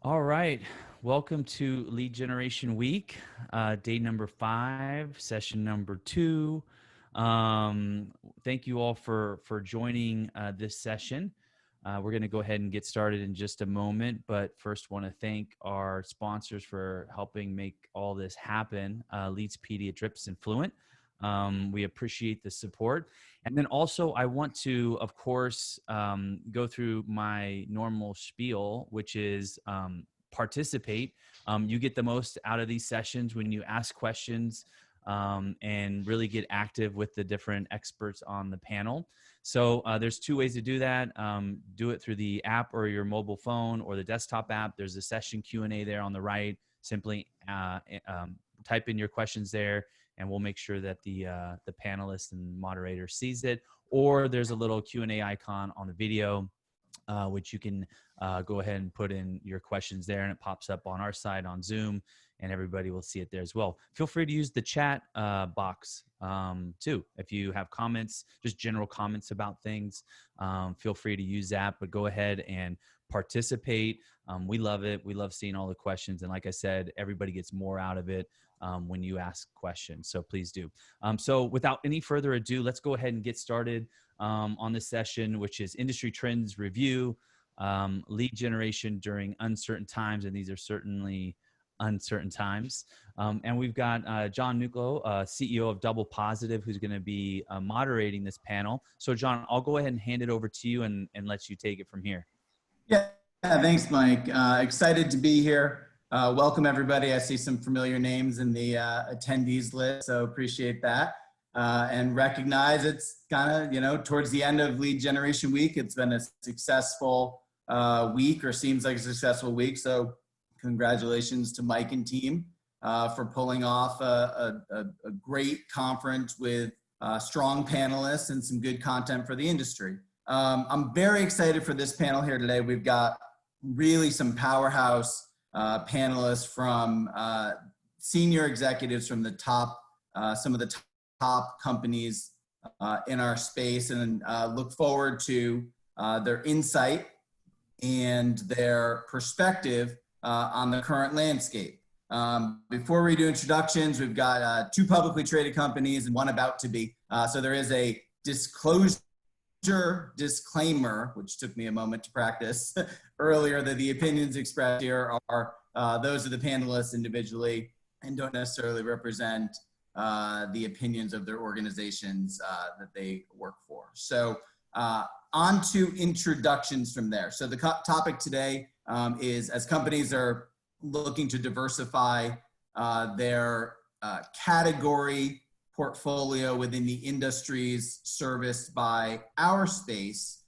All right. Welcome to Lead Generation Week, day number 5, session number 2. Thank you all for joining this session. We're going to go ahead and get started in just a moment, but first want to thank our sponsors for helping make all this happen, Leadspedia, Drips, and Fluent. We appreciate the support. And then also I want to, of course, go through my normal spiel, which is participate. You get the most out of these sessions when you ask questions and really get active with the different experts on the panel. So there's 2 ways to do that. Do it through the app or your mobile phone or the desktop app. There's a session Q&A there on the right. Simply type in your questions there, and we'll make sure that the panelist and moderator sees it. Or there's a little Q&A icon on the video, which you can go ahead and put in your questions there, and it pops up on our side on Zoom, and everybody will see it there as well. Feel free to use the chat box too. If you have comments, just general comments about things, feel free to use that, but go ahead and participate. We love it. We love seeing all the questions. And like I said, everybody gets more out of it when you ask questions. So please do. So without any further ado, let's go ahead and get started on this session, which is industry trends review, lead generation during uncertain times. And these are certainly uncertain times. And we've got John Nuclo, CEO of Double Positive, who's going to be moderating this panel. So John, I'll go ahead and hand it over to you and let you take it from here. Yeah, thanks, Mike. Excited to be here. Welcome, everybody. I see some familiar names in the attendees list, so appreciate that. And recognize it's kind of, towards the end of Lead Generation Week. It's been a successful week, or seems like a successful week. So congratulations to Mike and team for pulling off a great conference with strong panelists and some good content for the industry. I'm very excited for this panel here today. We've got really some powerhouse panelists from senior executives from the top, some of the top companies in our space, and look forward to their insight and their perspective on the current landscape. Before we do introductions, we've got 2 publicly traded companies and 1 about to be. So there is a disclaimer, which took me a moment to practice earlier, that the opinions expressed here are those of the panelists individually and don't necessarily represent the opinions of their organizations that they work for. So on to introductions from there. So the topic today is, as companies are looking to diversify their category portfolio within the industries serviced by our space,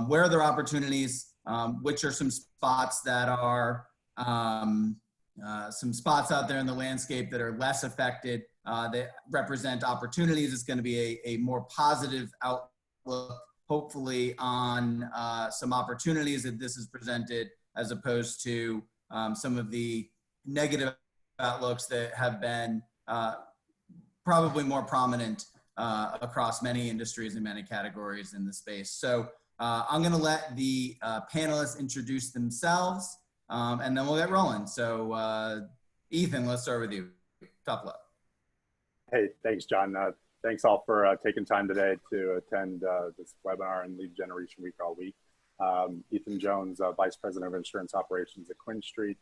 where are there opportunities, which are some spots that are some spots out there in the landscape that are less affected, that represent opportunities. It's going to be a more positive outlook, hopefully, on some opportunities that this has presented, as opposed to some of the negative outlooks that have been probably more prominent across many industries and many categories in the space. So I'm going to let the panelists introduce themselves, and then we'll get rolling. So Ethan, let's start with you. Tough luck. Hey, thanks, John. Thanks all for taking time today to attend this webinar and Lead Generation Week all week. Ethan Jones, Vice President of Insurance Operations at Quinn Street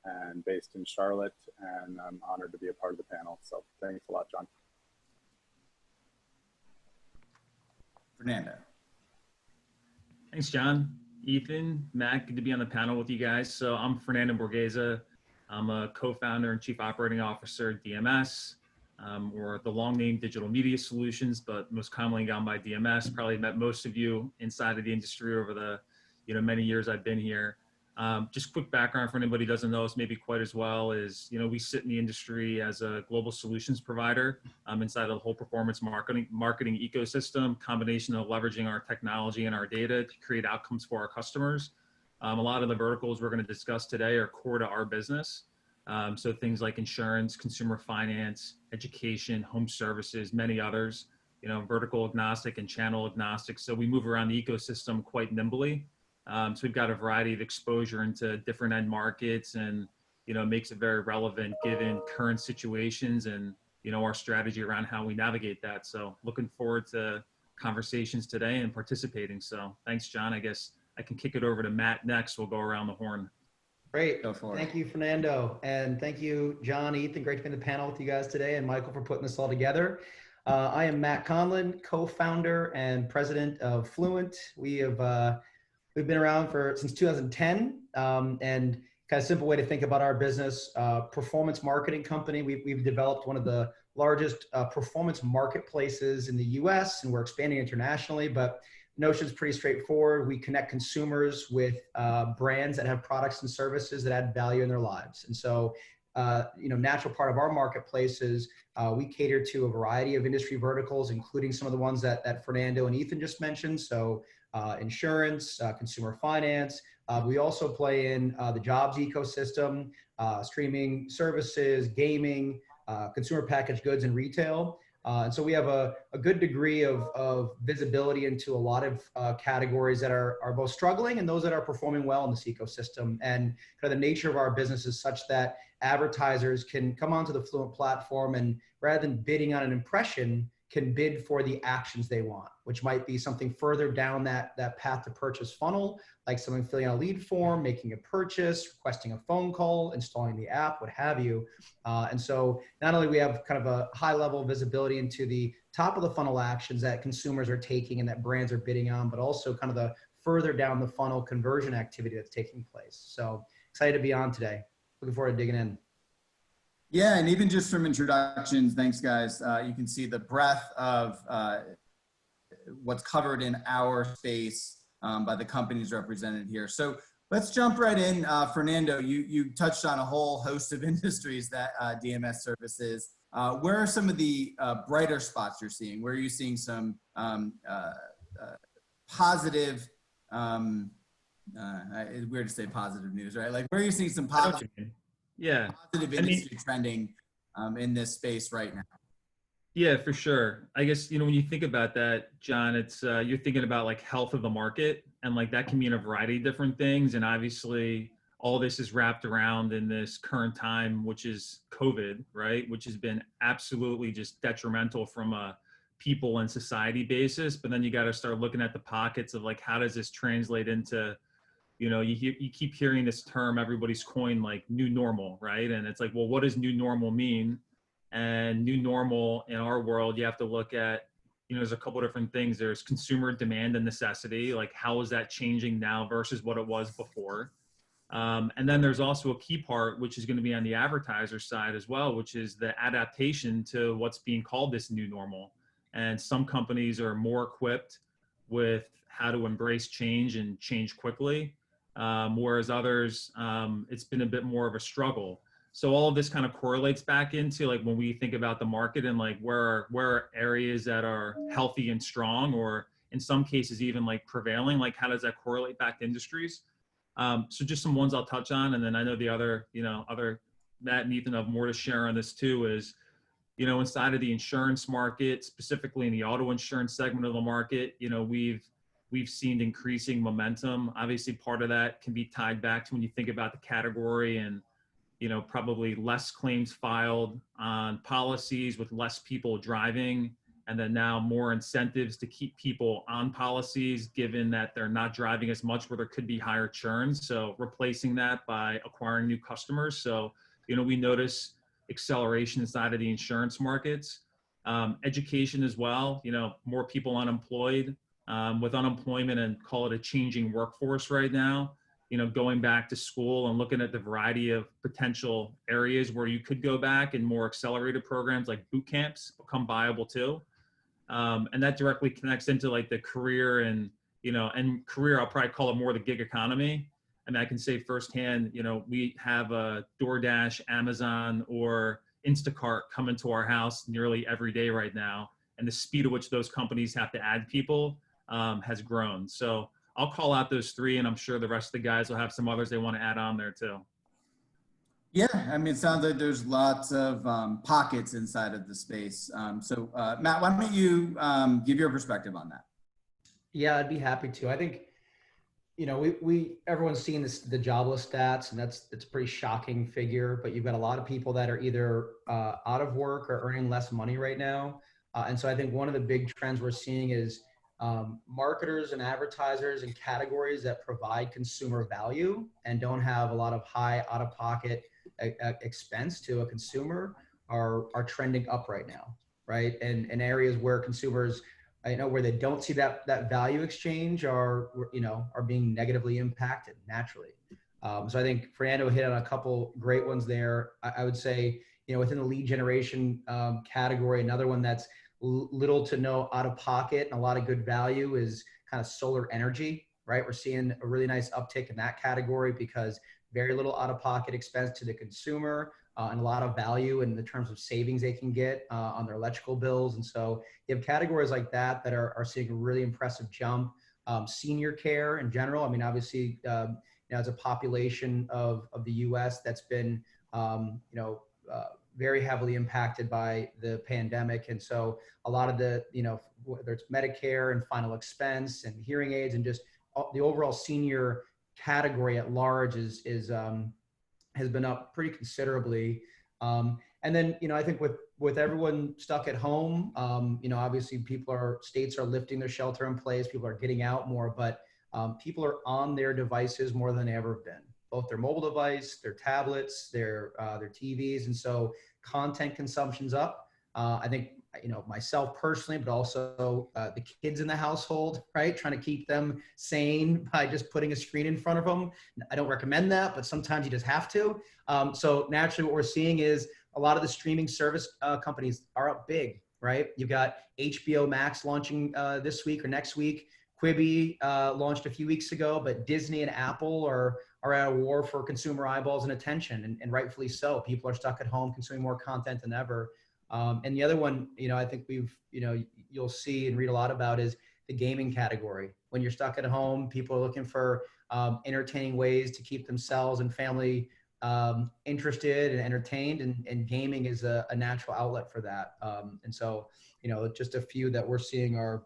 and based in Charlotte, and I'm honored to be a part of the panel. So thanks a lot, John. Fernando. Thanks, John. Ethan, Matt, good to be on the panel with you guys. So I'm Fernando Borghese. I'm a co-founder and chief operating officer at DMS, or the long name Digital Media Solutions, but most commonly gone by DMS. Probably met most of you inside of the industry over the many years I've been here. Just quick background for anybody who doesn't know us maybe quite as well is, we sit in the industry as a global solutions provider inside of the whole performance marketing ecosystem, combination of leveraging our technology and our data to create outcomes for our customers. A lot of the verticals we're going to discuss today are core to our business. So things like insurance, consumer finance, education, home services, many others, vertical agnostic and channel agnostic. So we move around the ecosystem quite nimbly. So we've got a variety of exposure into different end markets, and it makes it very relevant given current situations and our strategy around how we navigate that. So looking forward to conversations today and participating. So thanks, John. I guess I can kick it over to Matt next. We'll go around the horn. Great. Go for it. Thank you, Fernando. And thank you, John, Ethan. Great to be in the panel with you guys today, and Michael for putting this all together. I am Matt Conlon, co-founder and president of Fluent. We've been around since 2010, and kind of simple way to think about our business, performance marketing company. We've developed one of the largest performance marketplaces in the US, and we're expanding internationally, but the notion's pretty straightforward. We connect consumers with brands that have products and services that add value in their lives. And so, natural part of our marketplace is we cater to a variety of industry verticals, including some of the ones that Fernando and Ethan just mentioned. So insurance, consumer finance. We also play in the jobs ecosystem, streaming services, gaming, consumer packaged goods, and retail. And so we have a good degree of visibility into a lot of categories that are both struggling and those that are performing well in this ecosystem. And kind of the nature of our business is such that advertisers can come onto the Fluent platform and rather than bidding on an impression, can bid for the actions they want, which might be something further down that path to purchase funnel, like someone filling out a lead form, making a purchase, requesting a phone call, installing the app, what have you. And so not only we have kind of a high level of visibility into the top of the funnel actions that consumers are taking and that brands are bidding on, but also kind of the further down the funnel conversion activity that's taking place. So excited to be on today. Looking forward to digging in. Yeah, and even just from introductions, thanks guys, you can see the breadth of what's covered in our space by the companies represented here. So let's jump right in. Fernando, you touched on a whole host of industries that DMS services. Where are some of the brighter spots you're seeing? Where are you seeing some positive, it's weird to say positive news, right? Like where are you seeing some positive industry trending in this space right now? Yeah, for sure. I guess, when you think about that, John, it's you're thinking about like health of the market, and like that can mean a variety of different things. And obviously all this is wrapped around in this current time, which is COVID, right? Which has been absolutely just detrimental from a people and society basis. But then you got to start looking at the pockets of like, how does this translate into, you keep hearing this term, everybody's coined like new normal, right? And it's like, well, what does new normal mean? And new normal in our world, you have to look at, there's a couple of different things. There's consumer demand and necessity, like how is that changing now versus what it was before? And then there's also a key part, which is going to be on the advertiser side as well, which is the adaptation to what's being called this new normal. And some companies are more equipped with how to embrace change and change quickly. Whereas others, it's been a bit more of a struggle. So all of this kind of correlates back into like when we think about the market and like where are areas that are healthy and strong, or in some cases even like prevailing, like how does that correlate back to industries? So just some ones I'll touch on, and then I know the other Matt and Ethan have more to share on this too, is, inside of the insurance market, specifically in the auto insurance segment of the market, we've seen increasing momentum. Obviously, part of that can be tied back to when you think about the category and, probably less claims filed on policies with less people driving, and then now more incentives to keep people on policies, given that they're not driving as much where there could be higher churn. So replacing that by acquiring new customers. So, we notice acceleration inside of the insurance markets. Education as well, more people unemployed. With unemployment and call it a changing workforce right now, going back to school and looking at the variety of potential areas where you could go back, and more accelerated programs like boot camps become viable too. And that directly connects into like the career and career, I'll probably call it more the gig economy. And I can say firsthand, we have a DoorDash, Amazon, or Instacart coming to our house nearly every day right now. And the speed at which those companies have to add people has grown. So I'll call out those three, and I'm sure the rest of the guys will have some others they want to add on there too. Yeah, I mean, it sounds like there's lots of pockets inside of the space. So Matt, why don't you give your perspective on that? Yeah, I'd be happy to. I think, everyone's seen the jobless stats, and it's a pretty shocking figure. But you've got a lot of people that are either out of work or earning less money right now, and so I think one of the big trends we're seeing is marketers and advertisers in categories that provide consumer value and don't have a lot of high out-of-pocket expense to a consumer are trending up right now, right? And in areas where consumers, where they don't see that value exchange are being negatively impacted naturally. So I think Fernando hit on a couple great ones there. I would say, within the lead generation category, another one that's little to no out of pocket and a lot of good value is kind of solar energy, right? We're seeing a really nice uptick in that category because very little out of pocket expense to the consumer and a lot of value in the terms of savings they can get on their electrical bills. And so you have categories like that are seeing a really impressive jump. Senior care in general, I mean, obviously, as a population of the US that's been, very heavily impacted by the pandemic. And so a lot of the, whether it's Medicare and final expense and hearing aids and just the overall senior category at large has been up pretty considerably. And then, I think with everyone stuck at home, obviously states are lifting their shelter in place, people are getting out more, but people are on their devices more than they ever have been, both their mobile device, their tablets, their TVs. And so content consumption's up. I think, myself personally, but also the kids in the household, right? Trying to keep them sane by just putting a screen in front of them. I don't recommend that, but sometimes you just have to. So naturally what we're seeing is a lot of the streaming service companies are up big, right? You've got HBO Max launching this week or next week. Quibi launched a few weeks ago, but Disney and Apple are at a war for consumer eyeballs and attention, and rightfully so. People are stuck at home consuming more content than ever. And the other one, I think you'll see and read a lot about is the gaming category. When you're stuck at home, people are looking for entertaining ways to keep themselves and family interested and entertained, and gaming is a natural outlet for that. And so, just a few that we're seeing are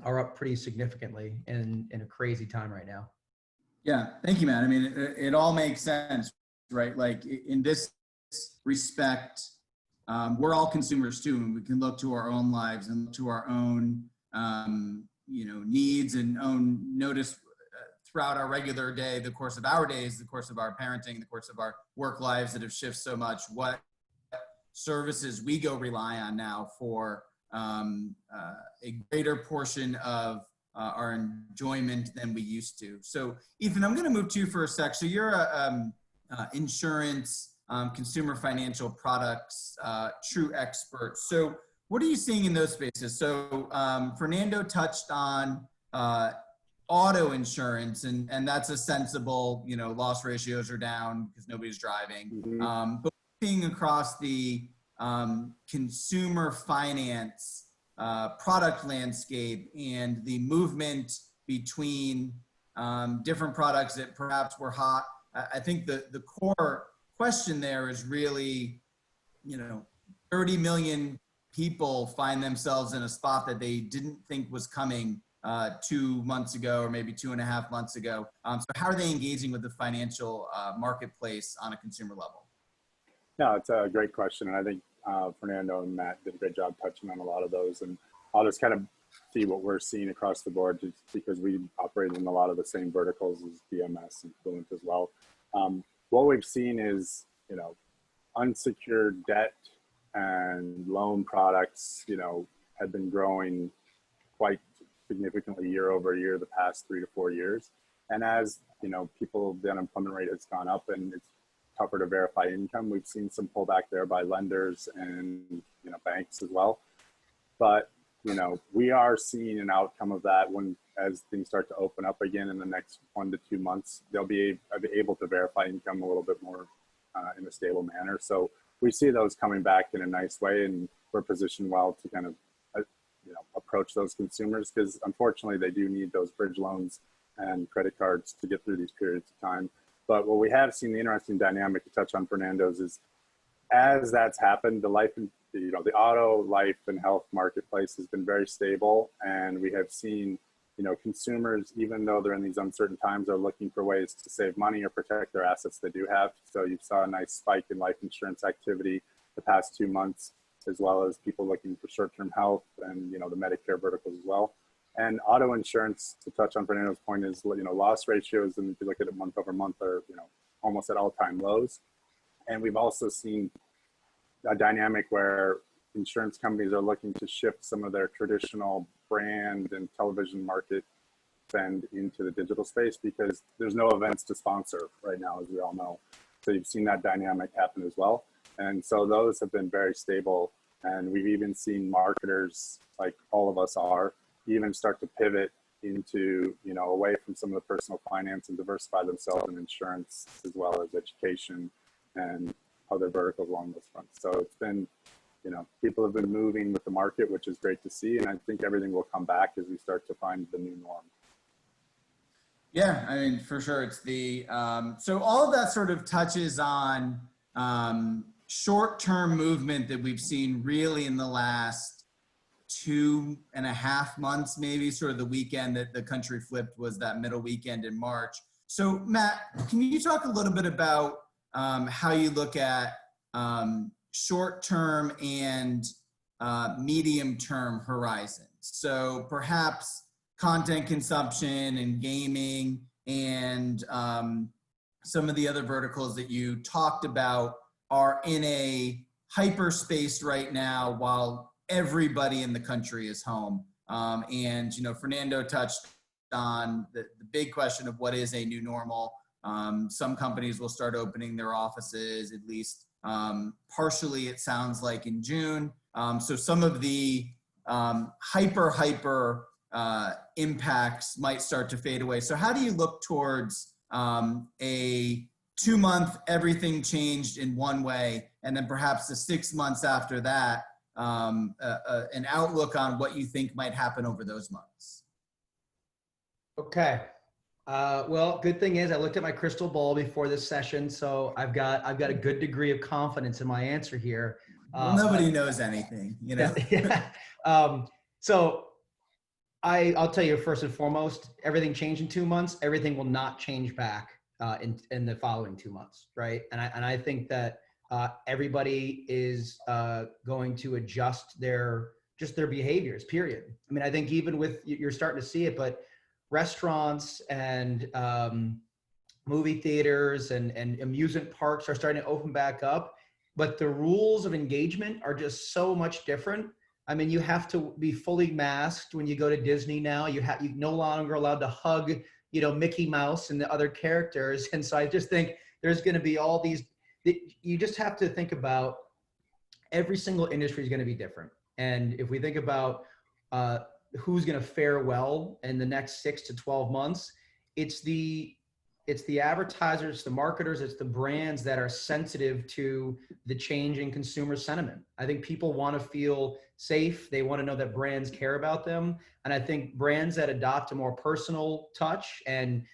up pretty significantly in a crazy time right now. Yeah, thank you, Matt. I mean, it all makes sense, right? Like in this respect, we're all consumers too, and we can look to our own lives and to our own, needs and own notice throughout our regular day, the course of our days, the course of our parenting, the course of our work lives that have shifted so much, what services we go rely on now for a greater portion of our enjoyment than we used to. So Ethan, I'm going to move to you for a sec. So you're a insurance, consumer financial products, true expert. So what are you seeing in those spaces? So Fernando touched on auto insurance, and that's a sensible, loss ratios are down because nobody's driving. Mm-hmm. But seeing across the consumer finance product landscape and the movement between different products that perhaps were hot, I think the core question there is really, 30 million people find themselves in a spot that they didn't think was coming 2 months ago, or maybe 2.5 months ago. So how are they engaging with the financial marketplace on a consumer level? No, it's a great question. And I think Fernando and Matt did a great job touching on a lot of those. And I'll just kind of see what we're seeing across the board, just because we operate in a lot of the same verticals as DMS and Fluent as well. What we've seen is, unsecured debt and loan products, have been growing quite significantly year over year the past 3 to 4 years. And as, the unemployment rate has gone up and it's tougher to verify income, we've seen some pullback there by lenders and, banks as well. But, we are seeing an outcome of that as things start to open up again in the next 1 to 2 months. They'll be able to verify income a little bit more in a stable manner. So we see those coming back in a nice way, and we're positioned well to kind of approach those consumers, because unfortunately they do need those bridge loans and credit cards to get through these periods of time. But what we have seen, the interesting dynamic to touch on Fernando's, is as that's happened, the auto, life, and health marketplace has been very stable, and we have seen, consumers, even though they're in these uncertain times, are looking for ways to save money or protect their assets they do have. So you saw a nice spike in life insurance activity the past 2 months, as well as people looking for short-term health and, the Medicare verticals as well. And auto insurance, to touch on Fernando's point, is, loss ratios, and if you look at it month over month, are, almost at all-time lows. And we've also seen a dynamic where insurance companies are looking to shift some of their traditional brand and television market spend into the digital space, because there's no events to sponsor right now, as we all know. So you've seen that dynamic happen as well. And so those have been very stable. And we've even seen marketers, like all of us are, even start to pivot into, away from some of the personal finance and diversify themselves in insurance, as well as education and other verticals along those fronts. So it's been, people have been moving with the market, which is great to see. And I think everything will come back as we start to find the new norm. Yeah, I mean, for sure. It's the, so all of that sort of touches on short-term movement that we've seen really in the last 2.5 months, maybe. Sort of the weekend that the country flipped was that middle weekend in March. So Matt, can you talk a little bit about how you look at short-term and medium-term horizons? So perhaps content consumption and gaming and some of the other verticals that you talked about are in a hyperspace right now while everybody in the country is home. And, Fernando touched on the big question of what is a new normal. Some companies will start opening their offices, at least partially, it sounds like, in June. So some of the hyper impacts might start to fade away. So how do you look towards a 2-month everything changed in one way, and then perhaps the 6 months after that, an outlook on what you think might happen over those months? Okay. Well, good thing is I looked at my crystal ball before this session, so I've got a good degree of confidence in my answer here. Well, nobody knows anything, Yeah. So I'll tell you, first and foremost, everything changed in 2 months. Everything will not change back in the following 2 months, right? And I think that everybody is going to adjust their behaviors, period. I mean, I think even with, you're starting to see it, but restaurants and movie theaters and amusement parks are starting to open back up, but the rules of engagement are just so much different. I mean, you have to be fully masked when you go to Disney now. You're no longer allowed to hug, Mickey Mouse and the other characters. And so I just think there's going to be all these, you just have to think about every single industry is going to be different. And if we think about who's going to fare well in the next 6 to 12 months, it's the advertisers, the marketers, it's the brands that are sensitive to the change in consumer sentiment. I think people want to feel safe. They want to know that brands care about them. And I think brands that adopt a more personal touch and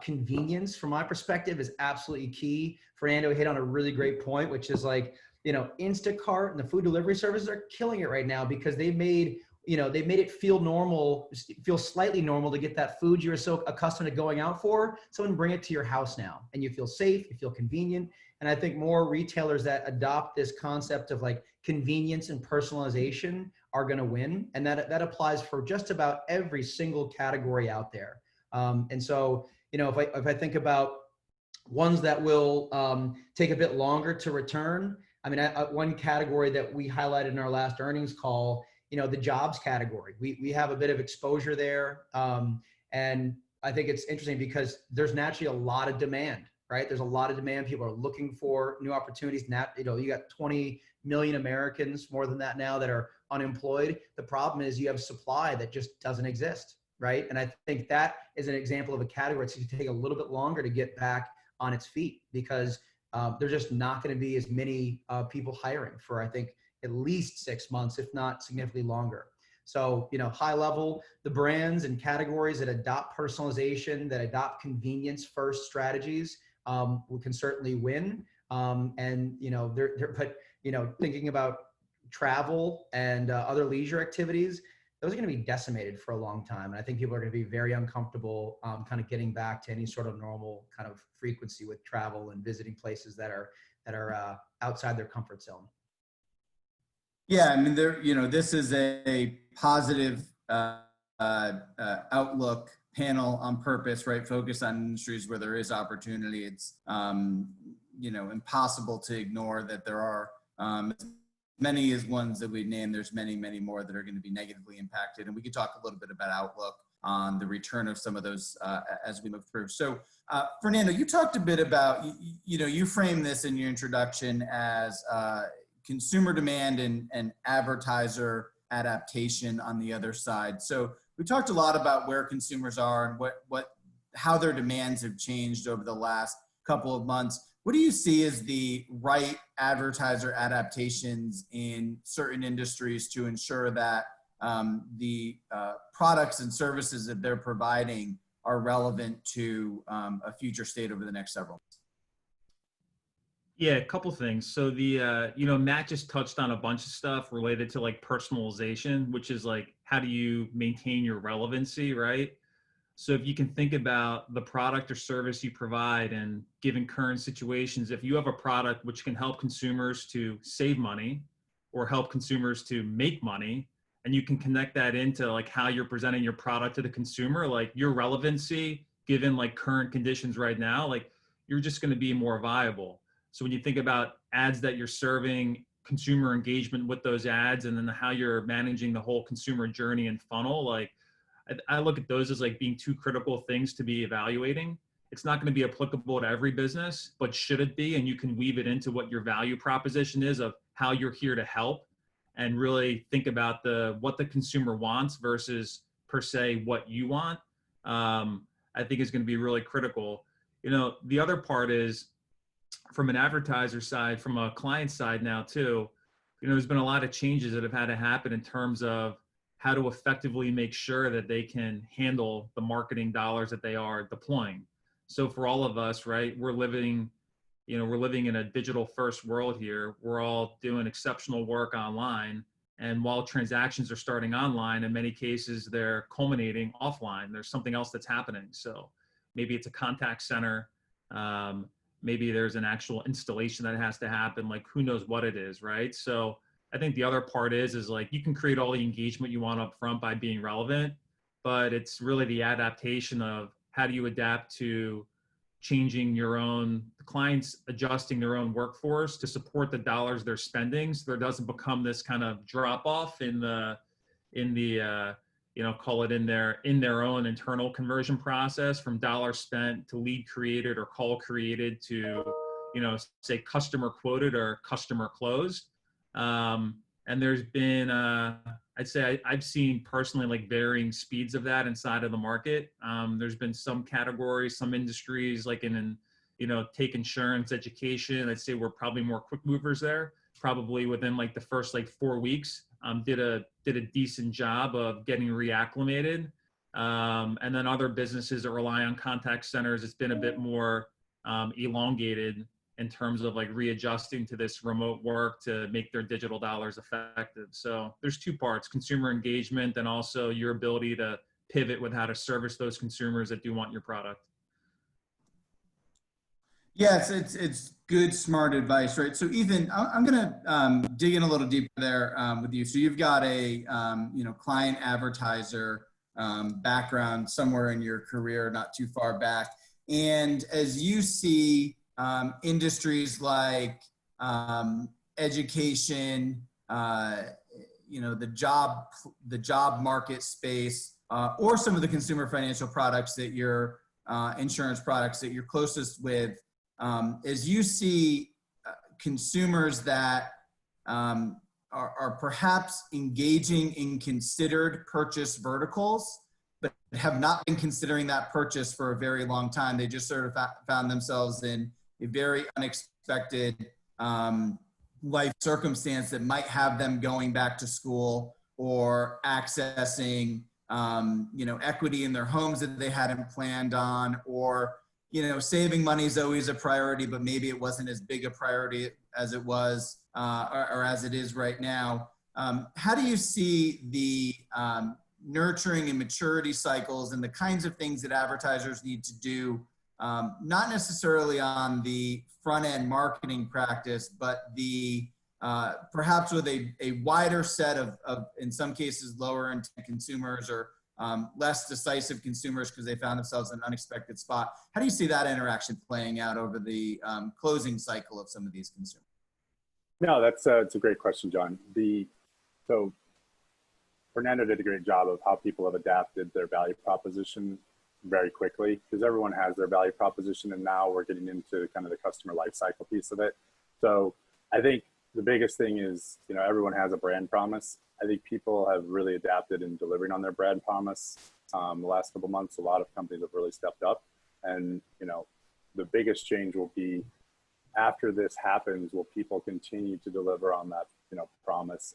convenience, from my perspective, is absolutely key. Fernando hit on a really great point, which is like, Instacart and the food delivery services are killing it right now because they made it feel normal, feel slightly normal to get that food you were so accustomed to going out for. Someone bring it to your house now, and you feel safe, you feel convenient. And I think more retailers that adopt this concept of like convenience and personalization are going to win. And that applies for just about every single category out there. And so, if I think about ones that will take a bit longer to return, I mean, one category that we highlighted in our last earnings call, the jobs category. We have a bit of exposure there. And I think it's interesting because there's naturally a lot of demand, right? There's a lot of demand. People are looking for new opportunities. You got 20 million Americans, more than that now, that are unemployed. The problem is you have supply that just doesn't exist, right? And I think that is an example of a category that's going to take a little bit longer to get back on its feet because there's just not going to be as many people hiring for, I think, at least 6 months, if not significantly longer. So, high level, the brands and categories that adopt personalization, that adopt convenience first strategies can certainly win. And, thinking about travel and other leisure activities, those are going to be decimated for a long time. And I think people are going to be very uncomfortable kind of getting back to any sort of normal kind of frequency with travel and visiting places that are outside their comfort zone. Yeah, I mean, this is a positive outlook panel on purpose, right? Focus on industries where there is opportunity. It's, impossible to ignore that there are as many as ones that we named. There's many, many more that are going to be negatively impacted. And we could talk a little bit about outlook on the return of some of those as we move through. So, Fernando, you talked a bit about, you framed this in your introduction as consumer demand and advertiser adaptation on the other side. So we talked a lot about where consumers are and how their demands have changed over the last couple of months. What do you see as the right advertiser adaptations in certain industries to ensure that the products and services that they're providing are relevant to a future state over the next several months? Yeah, a couple things. So Matt just touched on a bunch of stuff related to like personalization, which is like, how do you maintain your relevancy, right? So if you can think about the product or service you provide and given current situations, if you have a product which can help consumers to save money or help consumers to make money, and you can connect that into like how you're presenting your product to the consumer, like your relevancy, given like current conditions right now, like you're just going to be more viable. So when you think about ads that you're serving, consumer engagement with those ads, and then how you're managing the whole consumer journey and funnel, like I look at those as like being two critical things to be evaluating. It's not going to be applicable to every business, but should it be? And you can weave it into what your value proposition is of how you're here to help, and really think about what the consumer wants versus per se what you want. I think is going to be really critical. The other part is, from an advertiser side, from a client side now too, there's been a lot of changes that have had to happen in terms of how to effectively make sure that they can handle the marketing dollars that they are deploying. So for all of us, right, we're living in a digital first world here. We're all doing exceptional work online. And while transactions are starting online, in many cases, they're culminating offline. There's something else that's happening. So maybe it's a contact center. Maybe there's an actual installation that has to happen, like who knows what it is, right? So I think the other part is like you can create all the engagement you want up front by being relevant, but it's really the adaptation of how do you adapt to changing your own clients, adjusting their own workforce to support the dollars they're spending, so there doesn't become this kind of drop off in the call it in their own internal conversion process from dollar spent to lead created or call created to, say customer quoted or customer closed. And there's been, I'd say I've seen personally like varying speeds of that inside of the market. There's been some categories, some industries like take insurance, education. I'd say we're probably more quick movers there. Probably within like the first like 4 weeks, did a decent job of getting reacclimated. And then other businesses that rely on contact centers, it's been a bit more elongated in terms of like readjusting to this remote work to make their digital dollars effective. So there's two parts: consumer engagement and also your ability to pivot with how to service those consumers that do want your product. Yes, it's good, smart advice, right? So Ethan, I'm going to dig in a little deeper there with you. So you've got a client advertiser background somewhere in your career, not too far back, and as you see industries like education, the job market space, or some of the consumer financial products that you're insurance products that you're closest with. As you see consumers that are perhaps engaging in considered purchase verticals, but have not been considering that purchase for a very long time, they just sort of found themselves in a very unexpected life circumstance that might have them going back to school or accessing equity in their homes that they hadn't planned on, or saving money is always a priority, but maybe it wasn't as big a priority as it was or as it is right now. how do you see the nurturing and maturity cycles and the kinds of things that advertisers need to do, not necessarily on the front end marketing practice, but the perhaps with a wider set of, in some cases, lower intent consumers or less decisive consumers because they found themselves in an unexpected spot. How do you see that interaction playing out over the closing cycle of some of these consumers? No, it's a great question, John. So Fernando did a great job of how people have adapted their value proposition very quickly, because everyone has their value proposition, and now we're getting into kind of the customer life cycle piece of it. So I think the biggest thing is, everyone has a brand promise. I think people have really adapted in delivering on their brand promise. The last couple of months, a lot of companies have really stepped up, and the biggest change will be after this happens, will people continue to deliver on that promise?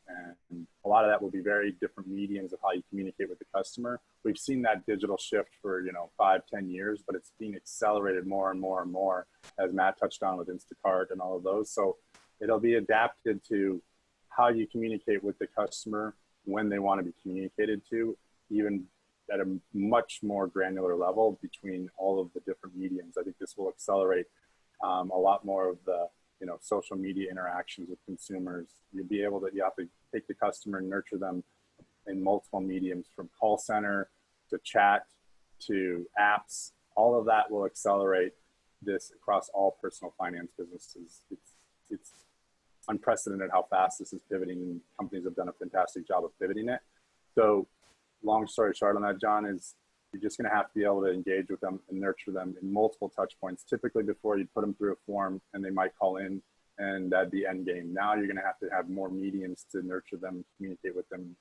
And a lot of that will be very different mediums of how you communicate with the customer. We've seen that digital shift for 5-10 years, but it's being accelerated more and more and more, as Matt touched on with Instacart and all of those. So it'll be adapted to how you communicate with the customer when they want to be communicated to, even at a much more granular level between all of the different mediums. I think this will accelerate a lot more of the social media interactions with consumers. You have to take the customer and nurture them in multiple mediums, from call center to chat to apps. All of that will accelerate this across all personal finance businesses. It's unprecedented how fast this is pivoting, and companies have done a fantastic job of pivoting it. So long story short on that, John, is you're just going to have to be able to engage with them and nurture them in multiple touch points. Typically before, you'd put them through a form and they might call in, and that'd be end game. Now you're going to have more mediums to nurture them, communicate with them,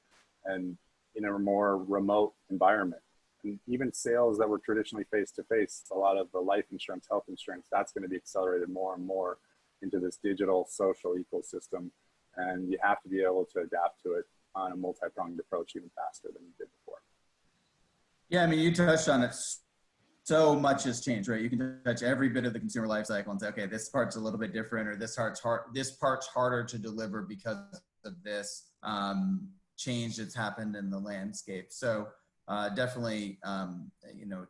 and in a more remote environment. And even sales that were traditionally face-to-face, a lot of the life insurance, health insurance, that's going to be accelerated more and more into this digital social ecosystem. And you have to be able to adapt to it on a multi-pronged approach even faster than you did before. Yeah, I mean, you touched on it. So much has changed, right? You can touch every bit of the consumer life cycle and say, okay, this part's a little bit different, or this part's harder to deliver because of this change that's happened in the landscape. So definitely,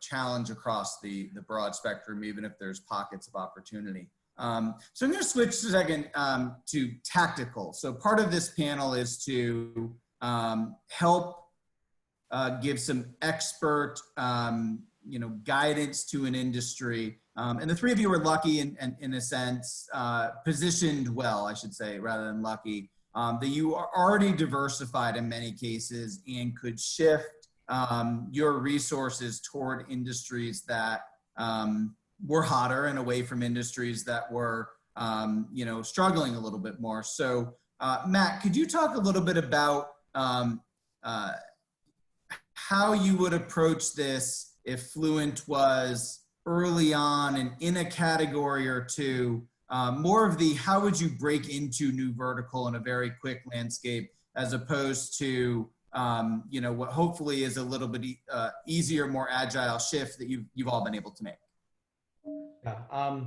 challenge across the broad spectrum, even if there's pockets of opportunity. So I'm going to switch a second to tactical. So part of this panel is to help give some expert, guidance to an industry. And the three of you are lucky and in a sense, positioned well, I should say, rather than lucky, that you are already diversified in many cases and could shift your resources toward industries that were hotter and away from industries that were, struggling a little bit more. So Matt, could you talk a little bit about how you would approach this if Fluent was early on and in a category or two, more of the how would you break into new vertical in a very quick landscape, as opposed to what hopefully is a little bit easier, more agile shift that you've all been able to make? Yeah.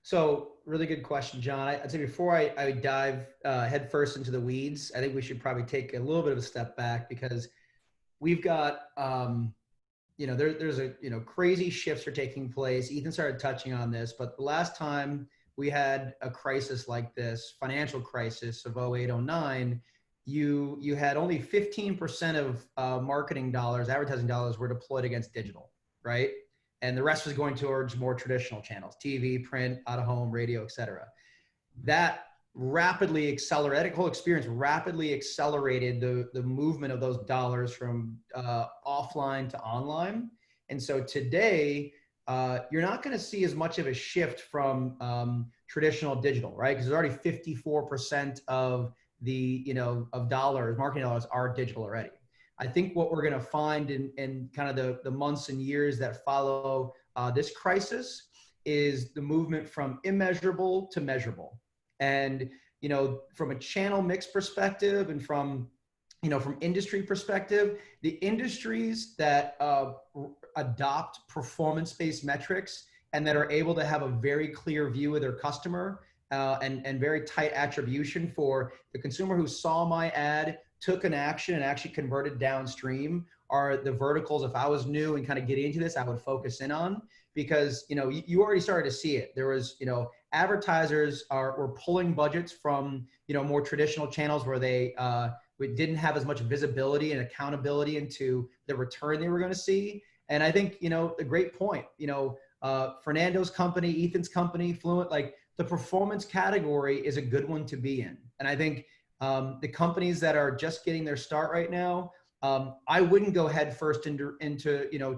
So really good question, John. I'd say before I dive head first into the weeds, I think we should probably take a little bit of a step back, because we've got, there's crazy shifts are taking place. Ethan started touching on this, but the last time we had a crisis like this, financial crisis of 08, 09, you had only 15% of marketing dollars, advertising dollars were deployed against digital, right? And the rest was going towards more traditional channels, TV, print, out of home, radio, et cetera. That rapidly accelerated, that whole experience rapidly accelerated the movement of those dollars from offline to online. And so today, you're not going to see as much of a shift from traditional digital, right? Because there's already 54% of the, of dollars, marketing dollars are digital already. I think what we're going to find in kind of the months and years that follow this crisis is the movement from immeasurable to measurable. And, from a channel mix perspective and from industry perspective, the industries that adopt performance-based metrics and that are able to have a very clear view of their customer and very tight attribution for the consumer who saw my ad, took an action, and actually converted downstream are the verticals. If I was new and kind of getting into this, I would focus in on, because you already started to see it. There was advertisers were pulling budgets from more traditional channels where they we didn't have as much visibility and accountability into the return they were going to see. And I think a great point. Fernando's company, Ethan's company, Fluent, like the performance category is a good one to be in. And I think the companies that are just getting their start right now, I wouldn't go head first into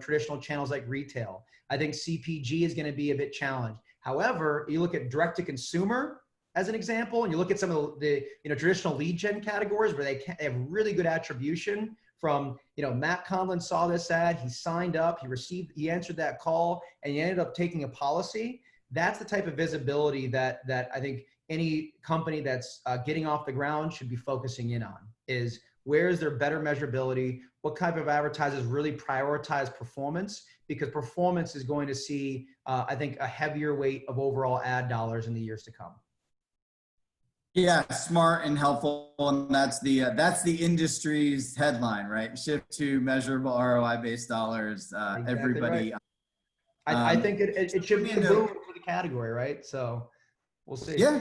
traditional channels like retail. I think CPG is going to be a bit challenged. However, you look at direct to consumer as an example, and you look at some of the traditional lead gen categories where they have really good attribution from, Matt Conlon saw this ad, he signed up, he answered that call, and he ended up taking a policy. That's the type of visibility that I think any company that's getting off the ground should be focusing in on, is where is there better measurability? What type of advertisers really prioritize performance? Because performance is going to see, I think, a heavier weight of overall ad dollars in the years to come. Yeah, smart and helpful, and that's the industry's headline, right? Shift to measurable ROI-based dollars. Exactly Everybody. right. I think it should be the boom for the category, right? So we'll see. Yeah,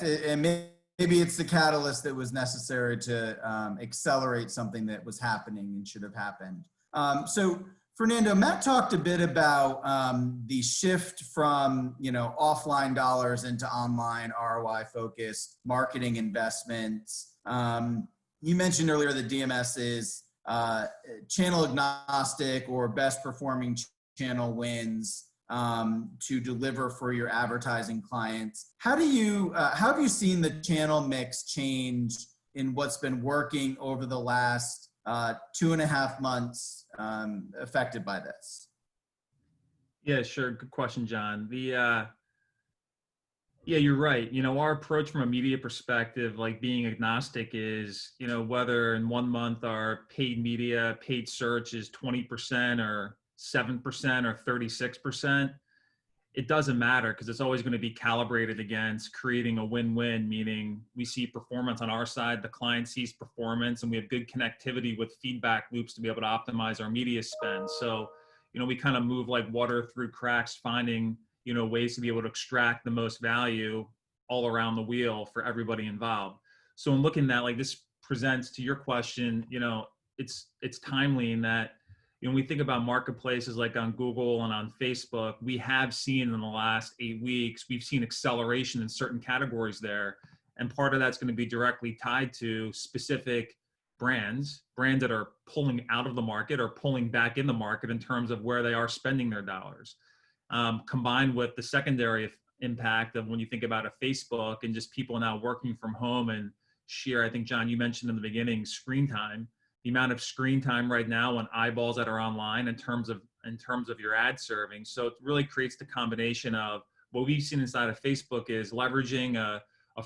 and maybe it's the catalyst that was necessary to accelerate something that was happening and should have happened. So Fernando, Matt talked a bit about the shift from offline dollars into online ROI focused marketing investments. You mentioned earlier that DMS is channel agnostic or best performing channel wins to deliver for your advertising clients. How have you seen the channel mix change in what's been working over the last 2.5 months affected by this? Yeah, sure. Good question, John. Yeah, you're right. Our approach from a media perspective, like being agnostic, is, whether in 1 month our paid search is 20% or 7% or 36%, it doesn't matter, because it's always going to be calibrated against creating a win-win, meaning we see performance on our side, the client sees performance, and we have good connectivity with feedback loops to be able to optimize our media spend. So, we kind of move like water through cracks, finding, ways to be able to extract the most value all around the wheel for everybody involved. So in looking at that, like, this presents to your question, it's timely in that, when we think about marketplaces like on Google and on Facebook, we have seen in the last 8 weeks, we've seen acceleration in certain categories there. And part of that's going to be directly tied to specific brands that are pulling out of the market or pulling back in the market in terms of where they are spending their dollars. Combined with the secondary impact of when you think about a Facebook and just people now working from home and sheer, I think, John, you mentioned in the beginning, screen time. The amount of screen time right now on eyeballs that are online in terms of your ad serving. So it really creates the combination of what we've seen inside of Facebook is leveraging a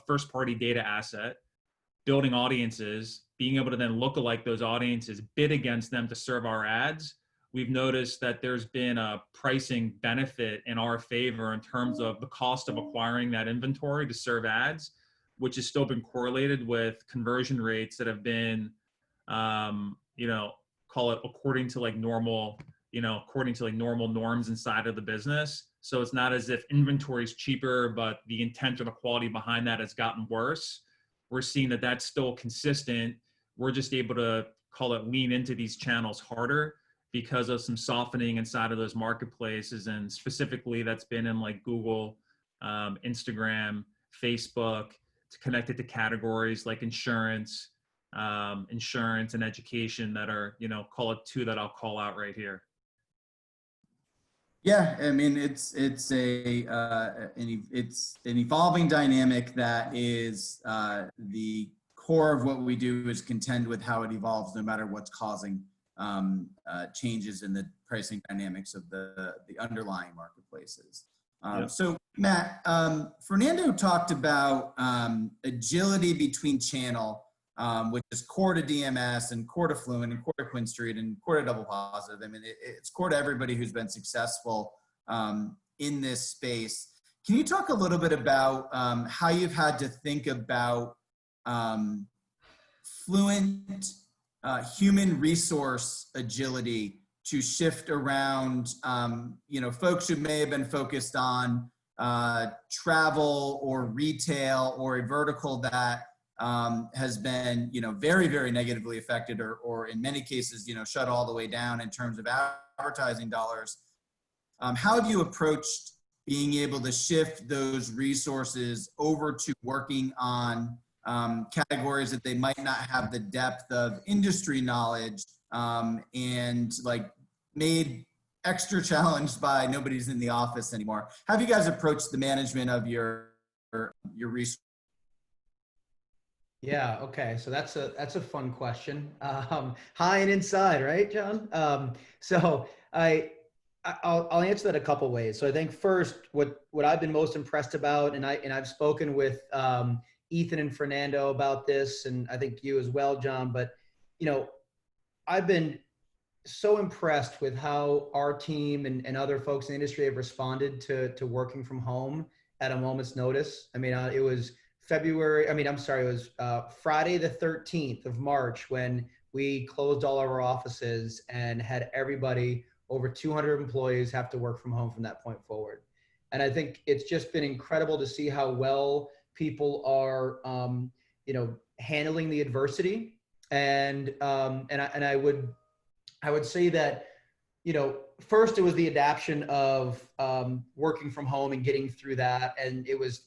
first party data asset, building audiences, being able to then look alike those audiences, bid against them to serve our ads. We've noticed that there's been a pricing benefit in our favor in terms of the cost of acquiring that inventory to serve ads, which has still been correlated with conversion rates that have been, call it according to like normal norms inside of the business. So it's not as if inventory is cheaper, but the intent or the quality behind that has gotten worse. We're seeing that that's still consistent. We're just able to, call it, lean into these channels harder because of some softening inside of those marketplaces. And specifically that's been in like Google, Instagram, Facebook, to connect it to categories like insurance and education that are, call it 2 that I'll call out right here. Yeah, I mean, it's an evolving dynamic that is the core of what we do is contend with how it evolves, no matter what's causing changes in the pricing dynamics of the underlying marketplaces. Yep. So Matt, Fernando talked about agility between channel, which is core to DMS and core to Fluent and core to QuinStreet and core to Double Positive. I mean, it's core to everybody who's been successful in this space. Can you talk a little bit about how you've had to think about fluent human resource agility to shift around, folks who may have been focused on travel or retail or a vertical that has been, very, very negatively affected or in many cases, shut all the way down in terms of advertising dollars. How have you approached being able to shift those resources over to working on categories that they might not have the depth of industry knowledge and like made extra challenged by nobody's in the office anymore? How have you guys approached the management of your resources? Yeah. Okay. So that's a fun question. High and inside, right, John? So I'll answer that a couple ways. So I think first, what I've been most impressed about, and I've spoken with Ethan and Fernando about this, and I think you as well, John. But I've been so impressed with how our team and other folks in the industry have responded to working from home at a moment's notice. I mean, it was February. I mean, I'm sorry, it was Friday the 13th of March when we closed all of our offices and had everybody, over 200 employees, have to work from home from that point forward. And I think it's just been incredible to see how well people are, handling the adversity. And I would say that, first it was the adaption of working from home and getting through that. And it was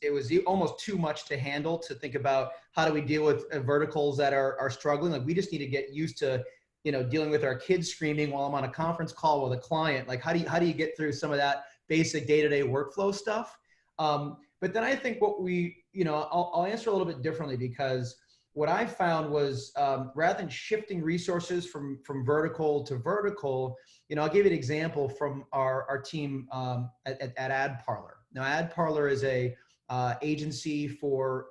almost too much to handle, to think about how do we deal with verticals that are struggling. Like, we just need to get used to, dealing with our kids screaming while I'm on a conference call with a client. Like, how do you get through some of that basic day-to-day workflow stuff? But then I think what I'll answer a little bit differently, because what I found was rather than shifting resources from vertical to vertical, I'll give you an example from our team at AdParlor. Now, AdParlor is a agency for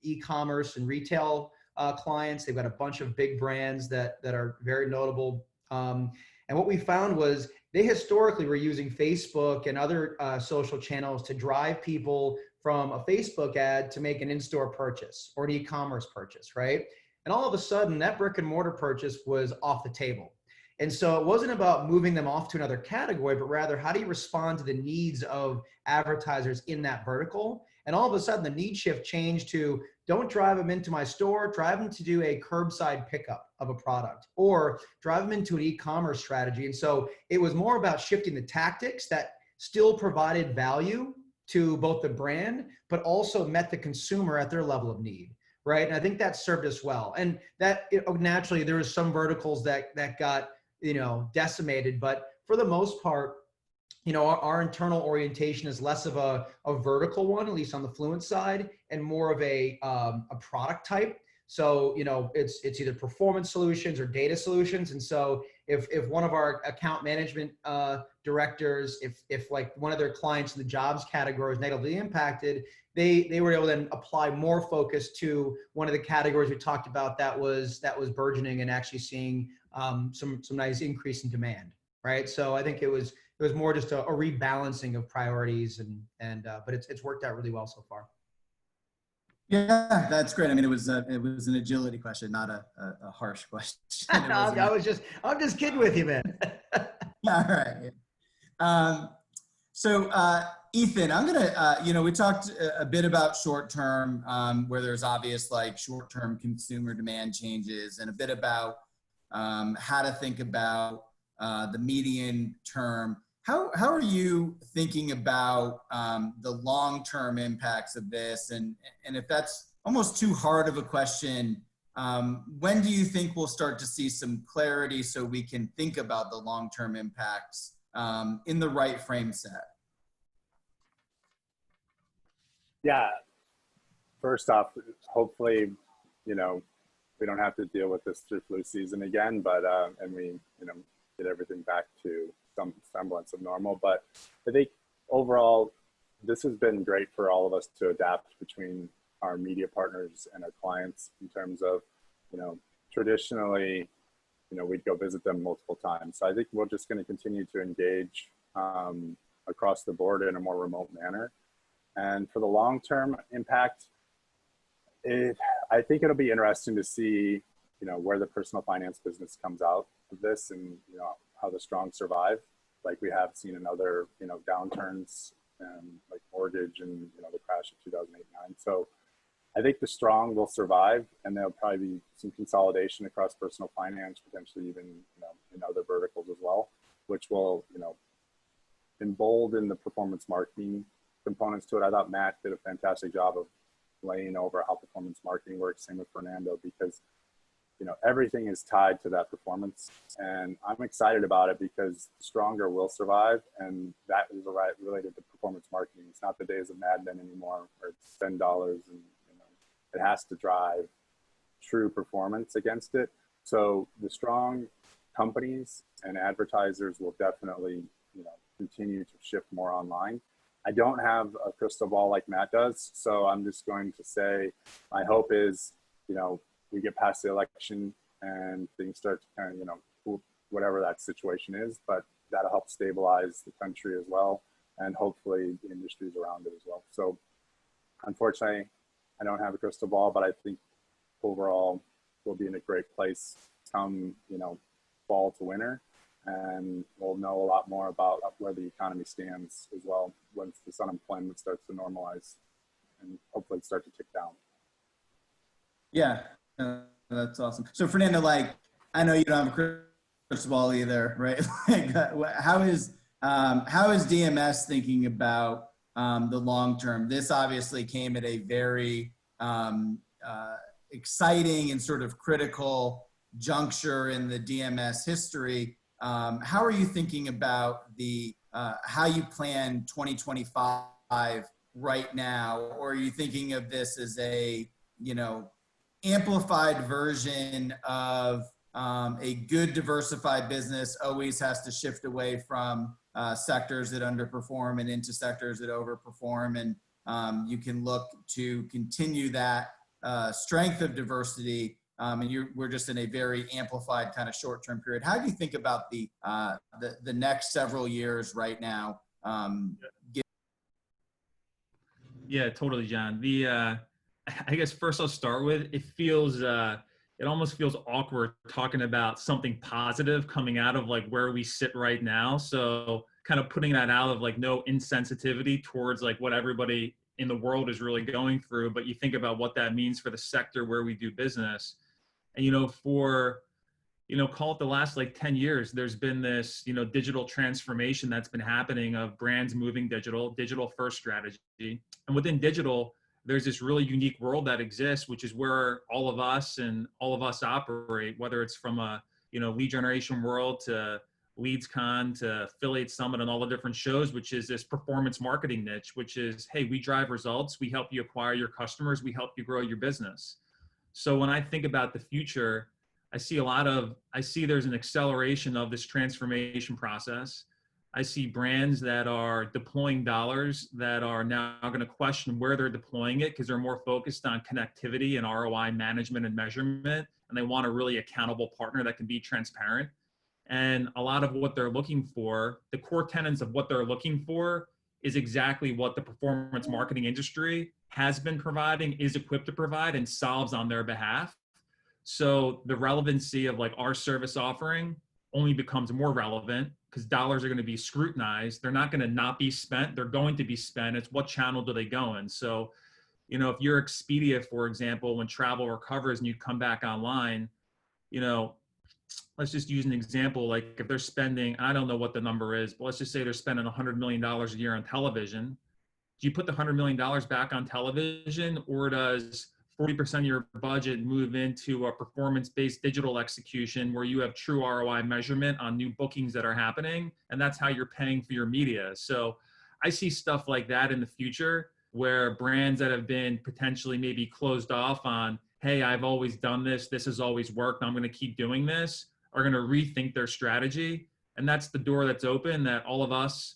e-commerce and retail clients. They've got a bunch of big brands that are very notable. And what we found was they historically were using Facebook and other social channels to drive people from a Facebook ad to make an in-store purchase or an e-commerce purchase, right? And all of a sudden, that brick and mortar purchase was off the table. And so it wasn't about moving them off to another category, but rather, how do you respond to the needs of advertisers in that vertical? And all of a sudden, the need shift changed to, don't drive them into my store, drive them to do a curbside pickup of a product, or drive them into an e-commerce strategy. And so it was more about shifting the tactics that still provided value to both the brand, but also met the consumer at their level of need, right? And I think that served us well. And that naturally, there was some verticals that got decimated, but for the most part, our internal orientation is less of a vertical one, at least on the Fluent side, and more of a product type. So, it's either performance solutions or data solutions. And so if one of our account management directors, if like one of their clients in the jobs category is negatively impacted, they were able to then apply more focus to one of the categories we talked about that was burgeoning and actually seeing some nice increase in demand, right? So I think it was more just a rebalancing of priorities, but it's worked out really well so far. Yeah, that's great. I mean, it was an agility question, not a harsh question. I'm just kidding with you, man. All right. So Ethan, I'm gonna, we talked a bit about short-term, where there's obvious like short-term consumer demand changes, and a bit about how to think about the median term. How are you thinking about the long-term impacts of this? And if that's almost too hard of a question, when do you think we'll start to see some clarity so we can think about the long-term impacts in the right frame set? Yeah. First off, hopefully, we don't have to deal with this through flu season again, but and we, get everything back to some semblance of normal. But I think overall, this has been great for all of us to adapt between our media partners and our clients in terms of, traditionally, we'd go visit them multiple times. So I think we're just going to continue to engage across the board in a more remote manner. And for the long-term impact, I think it'll be interesting to see, where the personal finance business comes out of this, and how the strong survive, like we have seen in other downturns, like mortgage and the crash of 2008-9. So I think the strong will survive, and there'll probably be some consolidation across personal finance, potentially even in other verticals as well, which will embolden the performance marketing components to it. I thought Matt did a fantastic job of laying over how performance marketing works. Same with Fernando, because everything is tied to that performance, and I'm excited about it because stronger will survive, and that is related to performance marketing. It's not the days of Mad Men anymore, or it's $10 and it has to drive true performance against it. So the strong companies and advertisers will definitely continue to shift more online. I don't have a crystal ball like Matt does, so I'm just going to say my hope is we get past the election and things start to kind of whatever that situation is, but that'll help stabilize the country as well, and hopefully the industries around it as well. So unfortunately, I don't have a crystal ball, but I think overall we'll be in a great place come fall to winter, and we'll know a lot more about where the economy stands as well once this unemployment starts to normalize and hopefully start to tick down. Yeah, that's awesome. So Fernando, I know you don't have a crystal ball either, right? How is DMS thinking about the long term? This obviously came at a very exciting and sort of critical juncture in the DMS history. How are you thinking about how you plan 2025 right now? Or are you thinking of this as a, amplified version of a good diversified business always has to shift away from sectors that underperform and into sectors that overperform, and you can look to continue that strength of diversity, and we're just in a very amplified kind of short-term period. How do you think about the next several years right now? Yeah, totally, John. I guess first I'll start with, it almost feels awkward talking about something positive coming out of where we sit right now. So kind of putting that out of no insensitivity towards what everybody in the world is really going through, but you think about what that means for the sector where we do business. And call it the last 10 years, there's been this digital transformation that's been happening of brands moving digital first strategy. And within digital, there's this really unique world that exists, which is where all of us operate, whether it's from a lead generation world to LeadsCon to Affiliate Summit and all the different shows, which is this performance marketing niche, which is, hey, we drive results, we help you acquire your customers, we help you grow your business. So when I think about the future, I see there's an acceleration of this transformation process. I see brands that are deploying dollars that are now going to question where they're deploying it, because they're more focused on connectivity and ROI management and measurement, and they want a really accountable partner that can be transparent. And a lot of what they're looking for, the core tenets of what they're looking for, is exactly what the performance marketing industry has been providing, is equipped to provide, and solves on their behalf. So the relevancy of our service offering only becomes more relevant because dollars are going to be scrutinized. They're not going to not be spent. They're going to be spent. It's what channel do they go in? So, if you're Expedia, for example, when travel recovers and you come back online, let's just use an example. If they're spending, I don't know what the number is, but let's just say they're spending $100 million a year on television. Do you put the $100 million back on television, or does 40% of your budget move into a performance-based digital execution where you have true ROI measurement on new bookings that are happening, and that's how you're paying for your media? So I see stuff like that in the future where brands that have been potentially maybe closed off on, hey, I've always done this, this has always worked, I'm going to keep doing this, are going to rethink their strategy. And that's the door that's open that all of us,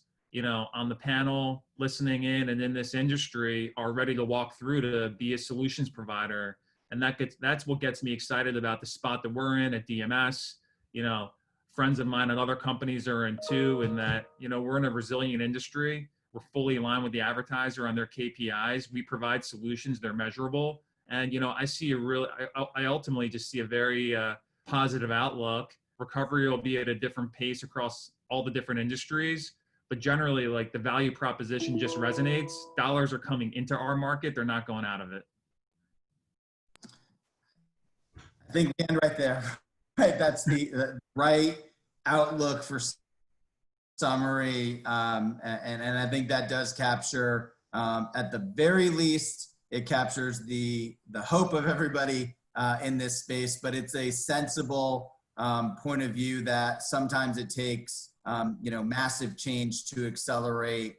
on the panel, listening in and in this industry, are ready to walk through to be a solutions provider. And that's what gets me excited about the spot that we're in at DMS. Friends of mine and other companies are in too, in that, we're in a resilient industry we're fully aligned with the advertiser on their KPIs. We provide solutions, they're measurable. And, I see I ultimately just see a very positive outlook. Recovery will be at a different pace across all the different industries, but generally, like, the value proposition just resonates. Dollars are coming into our market, they're not going out of it. I think we end right there. Right, that's the right outlook for summary, and I think that does capture, at the very least, it captures the hope of everybody in this space. But it's a sensible point of view that sometimes it takes massive change to accelerate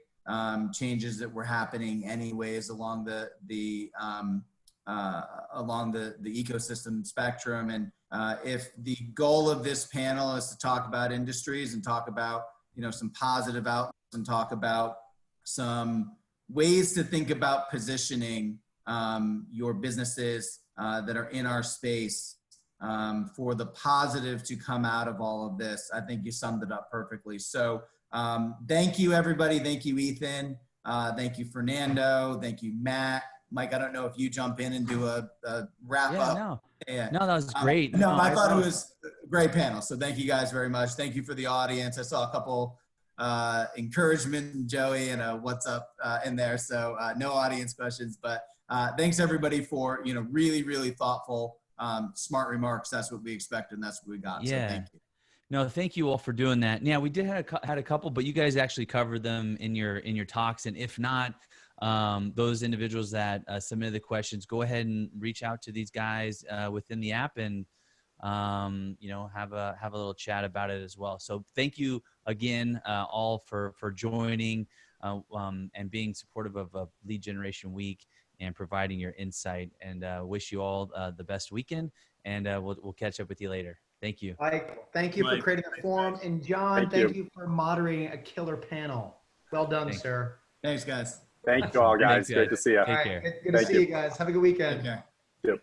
changes that were happening anyways along the ecosystem spectrum. And if the goal of this panel is to talk about industries and talk about some positive outlooks and talk about some ways to think about positioning your businesses that are in our space for the positive to come out of all of this, I think you summed it up perfectly. So thank you, everybody. Thank you, Ethan. Thank you, Fernando. Thank you, Matt. Mike, I don't know if you jump in and do a wrap up. No, that was great. No, I thought it was a great panel. So thank you guys very much. Thank you for the audience. I saw a couple encouragement from Joey and a what's up in there. So no audience questions, but thanks everybody for, really, really thoughtful, smart remarks. That's what we expected and that's what we got. Yeah. So thank you. No, thank you all for doing that. Yeah, we did had a couple, but you guys actually covered them in your talks. And if not, those individuals that submitted the questions, go ahead and reach out to these guys within the app and have a little chat about it as well. So thank you again all for joining and being supportive of Lead Generation Week and providing your insight. And wish you all the best weekend. And we'll catch up with you later. Thank you. Mike, thank you for creating a forum. And John, thank you for moderating a killer panel. Well done, sir. Thanks, guys. Thank you all, guys. Thanks, Great to see you. Take care. Good to see you guys. Have a good weekend. Take care. Yep.